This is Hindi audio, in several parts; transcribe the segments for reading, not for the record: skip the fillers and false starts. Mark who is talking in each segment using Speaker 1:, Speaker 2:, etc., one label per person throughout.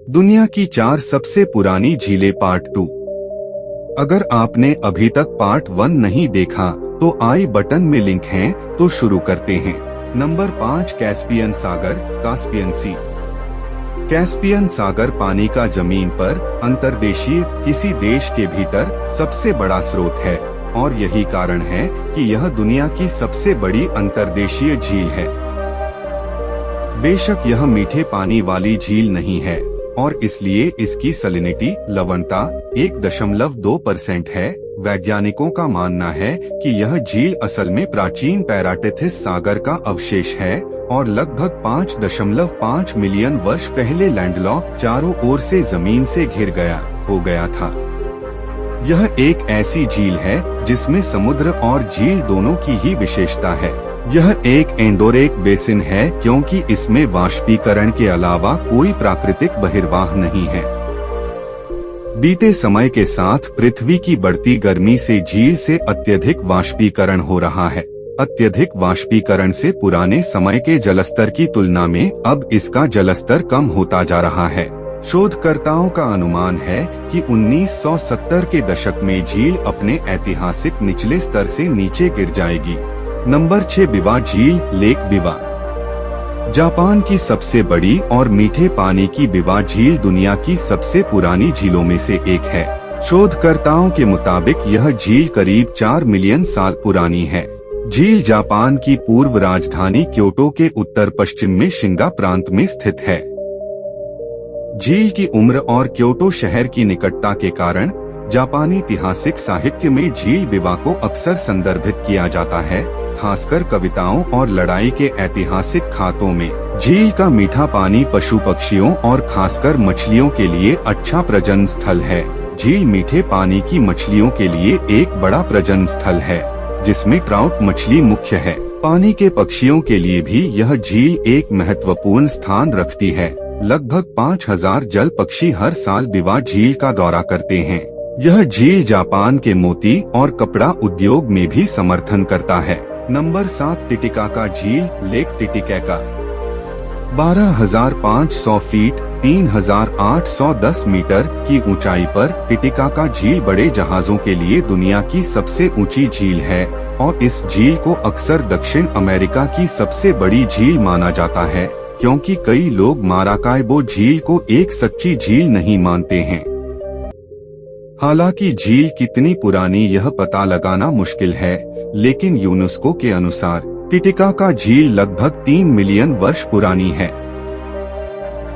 Speaker 1: दुनिया की 4 सबसे पुरानी झीलें पार्ट 2। अगर आपने अभी तक पार्ट 1 नहीं देखा तो आई बटन में लिंक है, तो शुरू करते हैं। नंबर 5, कैस्पियन सागर, कास्पियन सी। कैस्पियन सागर पानी का जमीन पर अंतर्देशीय किसी देश के भीतर सबसे बड़ा स्रोत है और यही कारण है कि यह दुनिया की सबसे बड़ी अंतर्देशीय झील है। बेशक यह मीठे पानी वाली झील नहीं है और इसलिए इसकी सैलिनिटी लवणता 1.2% है। वैज्ञानिकों का मानना है कि यह झील असल में प्राचीन पैराटेथिस सागर का अवशेष है और लगभग 5.5 मिलियन वर्ष पहले लैंडलॉक चारों ओर से जमीन से घिर हो गया था। यह एक ऐसी झील है जिसमें समुद्र और झील दोनों की ही विशेषता है। यह एक एंडोरेक बेसिन है क्योंकि इसमें वाष्पीकरण के अलावा कोई प्राकृतिक बहिर्वाह नहीं है। बीते समय के साथ पृथ्वी की बढ़ती गर्मी से झील से अत्यधिक वाष्पीकरण हो रहा है। अत्यधिक वाष्पीकरण से पुराने समय के जलस्तर की तुलना में अब इसका जलस्तर कम होता जा रहा है। शोधकर्ताओं का अनुमान है कि 1970 के दशक में झील अपने ऐतिहासिक निचले स्तर से नीचे गिर जाएगी। नंबर 6, बिवा झील, लेक बिवा। जापान की सबसे बड़ी और मीठे पानी की बिवा झील दुनिया की सबसे पुरानी झीलों में से एक है। शोधकर्ताओं के मुताबिक यह झील करीब 4 मिलियन साल पुरानी है। झील जापान की पूर्व राजधानी क्योटो के उत्तर पश्चिम में शिंगा प्रांत में स्थित है। झील की उम्र और क्योटो शहर की निकटता के कारण जापानी ऐतिहासिक साहित्य में झील बिवा को अक्सर संदर्भित किया जाता है, खासकर कविताओं और लड़ाई के ऐतिहासिक खातों में। झील का मीठा पानी पशु पक्षियों और खासकर मछलियों के लिए अच्छा प्रजनन स्थल है। झील मीठे पानी की मछलियों के लिए एक बड़ा प्रजनन स्थल है, जिसमें ट्राउट मछली मुख्य है। पानी के पक्षियों के लिए भी यह झील एक महत्वपूर्ण स्थान रखती है। लगभग 5000 जल पक्षी हर साल बिवा झील का दौरा करते हैं। यह झील जापान के मोती और कपड़ा उद्योग में भी समर्थन करता है। नंबर 7, टिटिकाका झील, लेक टिटिकाका। 12,500 फीट 3,810 मीटर की ऊंचाई पर टिटिकाका झील बड़े जहाजों के लिए दुनिया की सबसे ऊंची झील है और इस झील को अक्सर दक्षिण अमेरिका की सबसे बड़ी झील माना जाता है, क्योंकि कई लोग माराकाइबो झील को एक सच्ची झील नहीं मानते हैं। हालांकि झील कितनी पुरानी यह पता लगाना मुश्किल है, लेकिन यूनेस्को के अनुसार टिटिकाका झील लगभग 3 मिलियन वर्ष पुरानी है।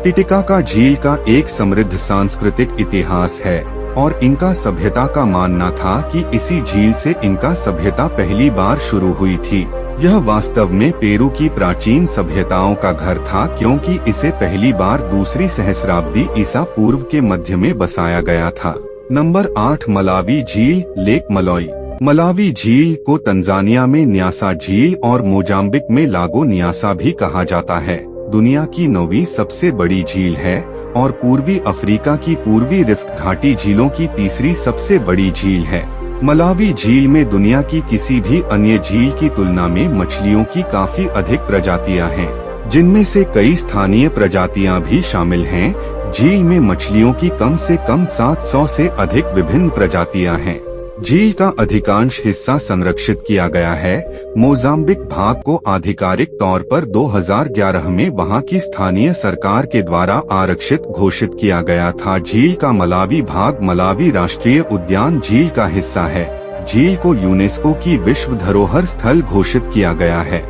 Speaker 1: टिटिकाका झील का एक समृद्ध सांस्कृतिक इतिहास है और इनका सभ्यता का मानना था कि इसी झील से इनका सभ्यता पहली बार शुरू हुई थी। यह वास्तव में पेरू की प्राचीन सभ्यताओं का घर था, क्योंकि इसे पहली बार दूसरी सहस्राब्दी ईसा पूर्व के मध्य में बसाया गया था। नंबर 8, मलावी झील, लेक मलॉई। मलावी झील को तंजानिया में न्यासा झील और मोजाम्बिक में लागो न्यासा भी कहा जाता है। दुनिया की 9वीं सबसे बड़ी झील है और पूर्वी अफ्रीका की पूर्वी रिफ्ट घाटी झीलों की तीसरी सबसे बड़ी झील है। मलावी झील में दुनिया की किसी भी अन्य झील की तुलना में मछलियों की काफी अधिक प्रजातियां हैं, जिनमें से कई स्थानीय प्रजातियां भी शामिल हैं। झील में मछलियों की कम से कम 700 से अधिक विभिन्न प्रजातियां हैं। झील का अधिकांश हिस्सा संरक्षित किया गया है। मोजाम्बिक भाग को आधिकारिक तौर पर 2011 में वहां की स्थानीय सरकार के द्वारा आरक्षित घोषित किया गया था। झील का मलावी भाग मलावी राष्ट्रीय उद्यान झील का हिस्सा है। झील को यूनेस्को की विश्व धरोहर स्थल घोषित किया गया है।